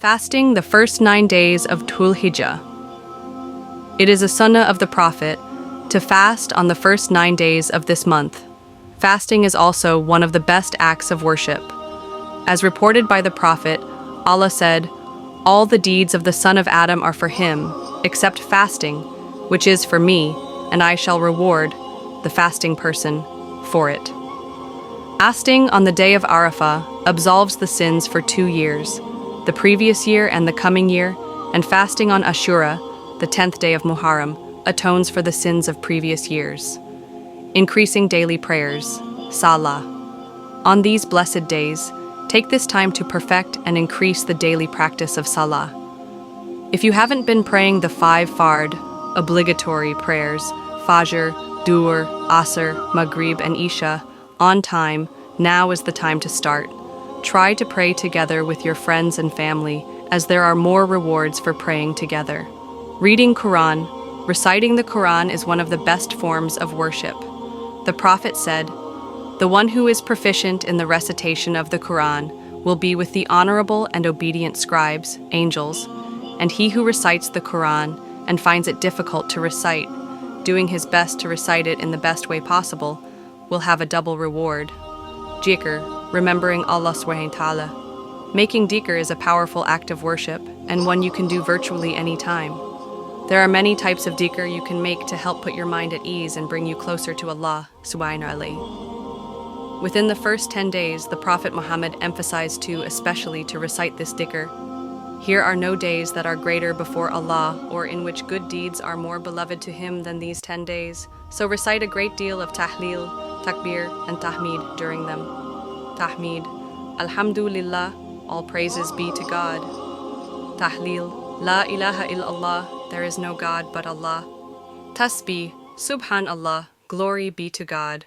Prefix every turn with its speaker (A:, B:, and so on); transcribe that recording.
A: Fasting the first 9 days of Dhul Hijjah. It is a sunnah of the Prophet to fast on the first 9 days of this month. Fasting is also one of the best acts of worship. As reported by the Prophet, Allah said, "All the deeds of the son of Adam are for him, except fasting, which is for me, and I shall reward the fasting person for it." Fasting on the day of Arafah absolves the sins for 2 years, the previous year and the coming year, and fasting on Ashura, the 10th day of Muharram, atones for the sins of previous years. Increasing daily prayers, Salah. On these blessed days, take this time to perfect and increase the daily practice of Salah. If you haven't been praying the 5 fard, obligatory prayers, Fajr, Duhr, Asr, Maghrib, and Isha, on time, now is the time to start. Try to pray together with your friends and family, as there are more rewards for praying together. Reading Quran. Reciting the Quran is one of the best forms of worship. The Prophet said, "The one who is proficient in the recitation of the Quran will be with the honorable and obedient scribes, angels, and he who recites the Quran and finds it difficult to recite, doing his best to recite it in the best way possible, will have a double reward." Dhikr, remembering Allah subhanahu wa ta'ala. Making dhikr is a powerful act of worship, and one you can do virtually any time. There are many types of dhikr you can make to help put your mind at ease and bring you closer to Allah subhanahu wa ta'ala. Within the first 10 days, the Prophet Muhammad emphasized especially to recite this dhikr. Here are no days that are greater before Allah or in which good deeds are more beloved to Him than these 10 days. So recite a great deal of tahleel, takbir, and tahmid during them. Tahmid, Alhamdulillah, all praises be to God. Tahleel, La ilaha illallah, there is no God but Allah. Tasbih, Subhanallah, glory be to God.